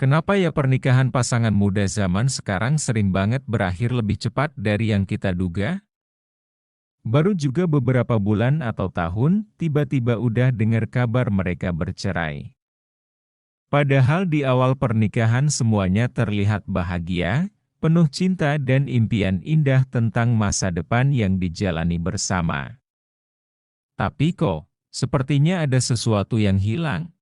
Kenapa ya pernikahan pasangan muda zaman sekarang sering banget berakhir lebih cepat dari yang kita duga? Baru juga beberapa bulan atau tahun, tiba-tiba udah dengar kabar mereka bercerai. Padahal di awal pernikahan semuanya terlihat bahagia, penuh cinta dan impian indah tentang masa depan yang dijalani bersama. Tapi kok, sepertinya ada sesuatu yang hilang.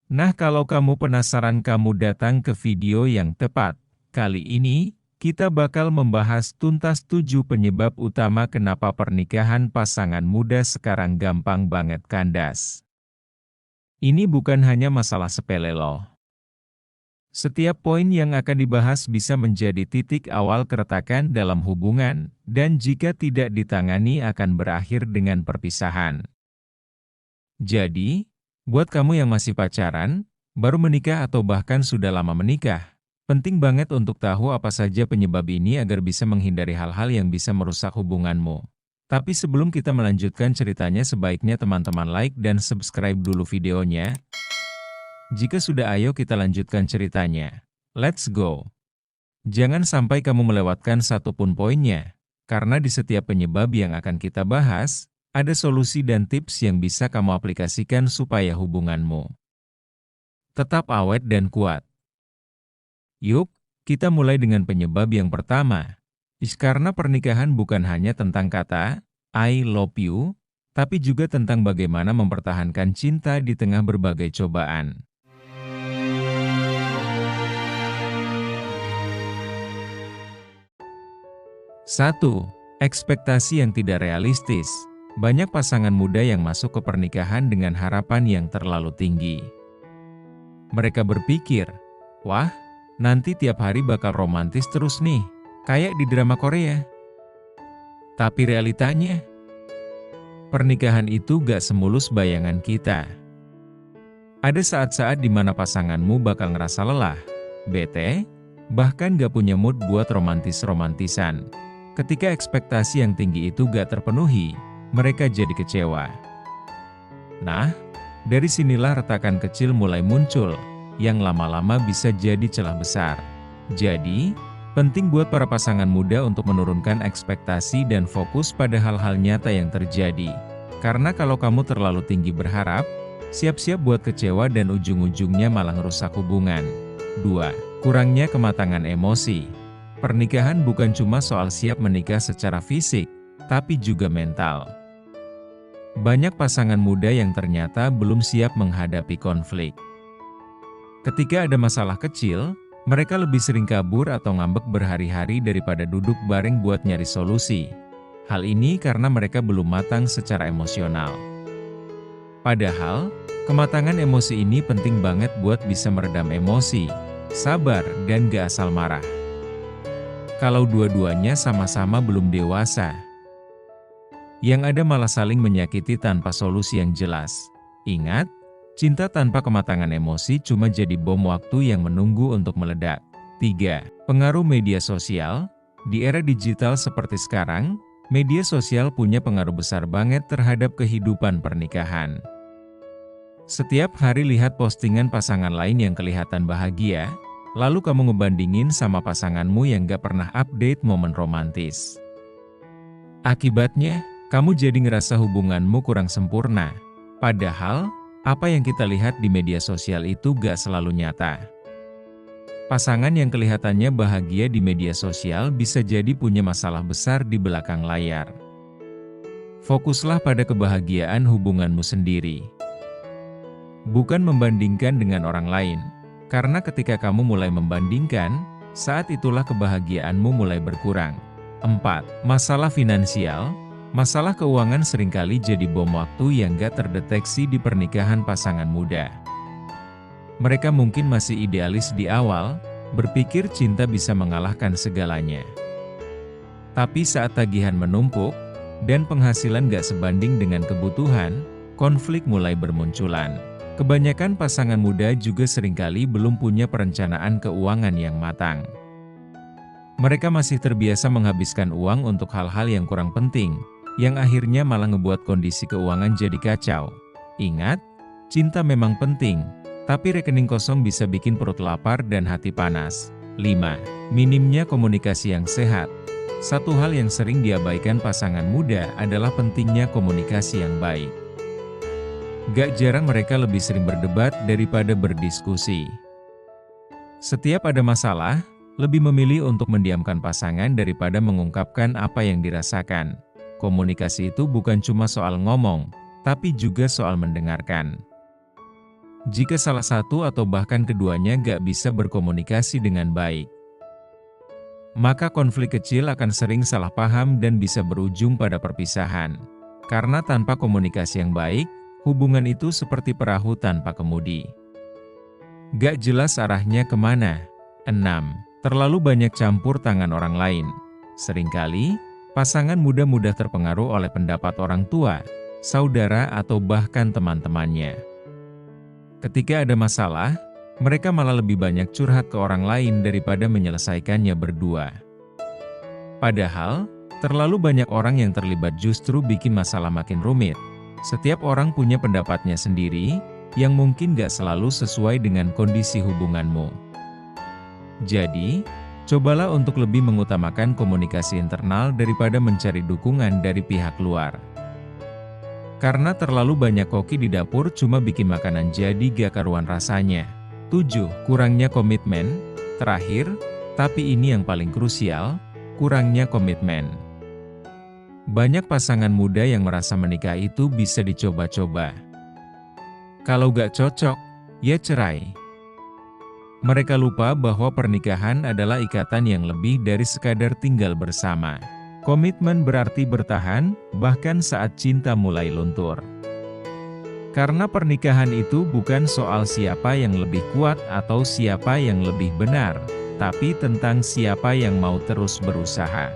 Nah, kalau kamu penasaran, kamu datang ke video yang tepat. Kali ini, kita bakal membahas tuntas 7 penyebab utama kenapa pernikahan pasangan muda sekarang gampang banget kandas. Ini bukan hanya masalah sepele loh. Setiap poin yang akan dibahas bisa menjadi titik awal keretakan dalam hubungan, dan jika tidak ditangani akan berakhir dengan perpisahan. Jadi, buat kamu yang masih pacaran, baru menikah atau bahkan sudah lama menikah, penting banget untuk tahu apa saja penyebab ini agar bisa menghindari hal-hal yang bisa merusak hubunganmu. Tapi sebelum kita melanjutkan ceritanya, sebaiknya teman-teman like dan subscribe dulu videonya. Jika sudah, ayo kita lanjutkan ceritanya. Let's go! Jangan sampai kamu melewatkan satupun poinnya, karena di setiap penyebab yang akan kita bahas, ada solusi dan tips yang bisa kamu aplikasikan supaya hubunganmu tetap awet dan kuat. Yuk, kita mulai dengan penyebab yang pertama. Karena pernikahan bukan hanya tentang kata, I love you, tapi juga tentang bagaimana mempertahankan cinta di tengah berbagai cobaan. Satu, ekspektasi yang tidak realistis. Banyak pasangan muda yang masuk ke pernikahan dengan harapan yang terlalu tinggi. Mereka berpikir, wah, nanti tiap hari bakal romantis terus nih, kayak di drama Korea. Tapi realitanya, pernikahan itu gak semulus bayangan kita. Ada saat-saat di mana pasanganmu bakal ngerasa lelah, bete, bahkan gak punya mood buat romantis-romantisan. Ketika ekspektasi yang tinggi itu gak terpenuhi, mereka jadi kecewa. Nah, dari sinilah retakan kecil mulai muncul, yang lama-lama bisa jadi celah besar. Jadi, penting buat para pasangan muda untuk menurunkan ekspektasi dan fokus pada hal-hal nyata yang terjadi. Karena kalau kamu terlalu tinggi berharap, siap-siap buat kecewa dan ujung-ujungnya malah ngerusak hubungan. 2. Kurangnya kematangan emosi. Pernikahan bukan cuma soal siap menikah secara fisik, tapi juga mental. Banyak pasangan muda yang ternyata belum siap menghadapi konflik. Ketika ada masalah kecil, mereka lebih sering kabur atau ngambek berhari-hari daripada duduk bareng buat nyari solusi. Hal ini karena mereka belum matang secara emosional. Padahal, kematangan emosi ini penting banget buat bisa meredam emosi, sabar, dan gak asal marah. Kalau dua-duanya sama-sama belum dewasa, yang ada malah saling menyakiti tanpa solusi yang jelas. Ingat, cinta tanpa kematangan emosi cuma jadi bom waktu yang menunggu untuk meledak. 3. Pengaruh media sosial. Di era digital seperti sekarang, media sosial punya pengaruh besar banget terhadap kehidupan pernikahan. Setiap hari lihat postingan pasangan lain yang kelihatan bahagia, lalu kamu ngebandingin sama pasanganmu yang gak pernah update momen romantis. Akibatnya, kamu jadi ngerasa hubunganmu kurang sempurna. Padahal, apa yang kita lihat di media sosial itu gak selalu nyata. Pasangan yang kelihatannya bahagia di media sosial bisa jadi punya masalah besar di belakang layar. Fokuslah pada kebahagiaan hubunganmu sendiri, bukan membandingkan dengan orang lain. Karena ketika kamu mulai membandingkan, saat itulah kebahagiaanmu mulai berkurang. 4. Masalah finansial. Masalah keuangan seringkali jadi bom waktu yang gak terdeteksi di pernikahan pasangan muda. Mereka mungkin masih idealis di awal, berpikir cinta bisa mengalahkan segalanya. Tapi saat tagihan menumpuk, dan penghasilan gak sebanding dengan kebutuhan, konflik mulai bermunculan. Kebanyakan pasangan muda juga seringkali belum punya perencanaan keuangan yang matang. Mereka masih terbiasa menghabiskan uang untuk hal-hal yang kurang penting, yang akhirnya malah ngebuat kondisi keuangan jadi kacau. Ingat, cinta memang penting, Tapi rekening kosong bisa bikin perut lapar dan hati panas. 5. Minimnya komunikasi yang sehat. Satu hal yang sering diabaikan pasangan muda adalah pentingnya komunikasi yang baik. Gak jarang mereka lebih sering berdebat daripada berdiskusi. Setiap ada masalah, lebih memilih untuk mendiamkan pasangan daripada mengungkapkan apa yang dirasakan. Komunikasi itu bukan cuma soal ngomong, tapi juga soal mendengarkan. Jika salah satu atau bahkan keduanya gak bisa berkomunikasi dengan baik, maka konflik kecil akan sering salah paham dan bisa berujung pada perpisahan. Karena tanpa komunikasi yang baik, hubungan itu seperti perahu tanpa kemudi. Gak jelas arahnya kemana. 6. Terlalu banyak campur tangan orang lain. Seringkali, pasangan muda mudah terpengaruh oleh pendapat orang tua, saudara atau bahkan teman-temannya. Ketika ada masalah, mereka malah lebih banyak curhat ke orang lain daripada menyelesaikannya berdua. Padahal, terlalu banyak orang yang terlibat justru bikin masalah makin rumit. Setiap orang punya pendapatnya sendiri, yang mungkin gak selalu sesuai dengan kondisi hubunganmu. Jadi, cobalah untuk lebih mengutamakan komunikasi internal daripada mencari dukungan dari pihak luar. Karena terlalu banyak koki di dapur cuma bikin makanan jadi gak karuan rasanya. 7. Kurangnya komitmen. Terakhir, tapi ini yang paling krusial, kurangnya komitmen. Banyak pasangan muda yang merasa menikah itu bisa dicoba-coba. Kalau gak cocok, ya cerai. Mereka lupa bahwa pernikahan adalah ikatan yang lebih dari sekadar tinggal bersama. Komitmen berarti bertahan, bahkan saat cinta mulai luntur. Karena pernikahan itu bukan soal siapa yang lebih kuat atau siapa yang lebih benar, tapi tentang siapa yang mau terus berusaha.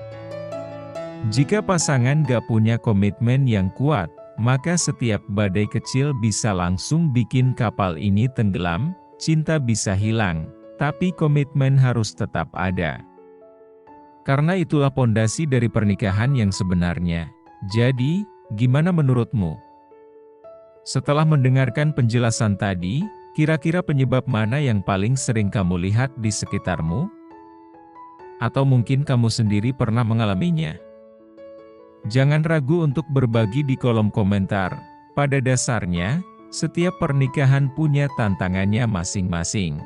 Jika pasangan gak punya komitmen yang kuat, maka setiap badai kecil bisa langsung bikin kapal ini tenggelam, cinta bisa hilang, tapi komitmen harus tetap ada. Karena itulah pondasi dari pernikahan yang sebenarnya. Jadi, gimana menurutmu? Setelah mendengarkan penjelasan tadi, kira-kira penyebab mana yang paling sering kamu lihat di sekitarmu? Atau mungkin kamu sendiri pernah mengalaminya? Jangan ragu untuk berbagi di kolom komentar. Pada dasarnya, setiap pernikahan punya tantangannya masing-masing.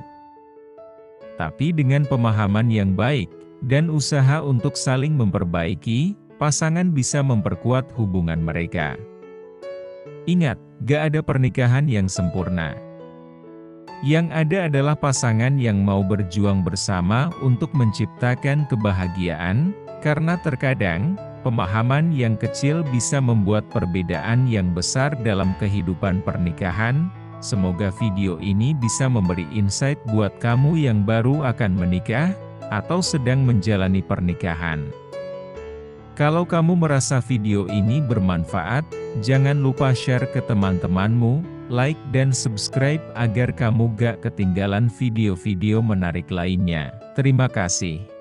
Tapi dengan pemahaman yang baik, dan usaha untuk saling memperbaiki, pasangan bisa memperkuat hubungan mereka. Ingat, gak ada pernikahan yang sempurna. Yang ada adalah pasangan yang mau berjuang bersama untuk menciptakan kebahagiaan, karena terkadang, pemahaman yang kecil bisa membuat perbedaan yang besar dalam kehidupan pernikahan. Semoga video ini bisa memberi insight buat kamu yang baru akan menikah, atau sedang menjalani pernikahan. Kalau kamu merasa video ini bermanfaat, jangan lupa share ke teman-temanmu, like dan subscribe agar kamu gak ketinggalan video-video menarik lainnya. Terima kasih.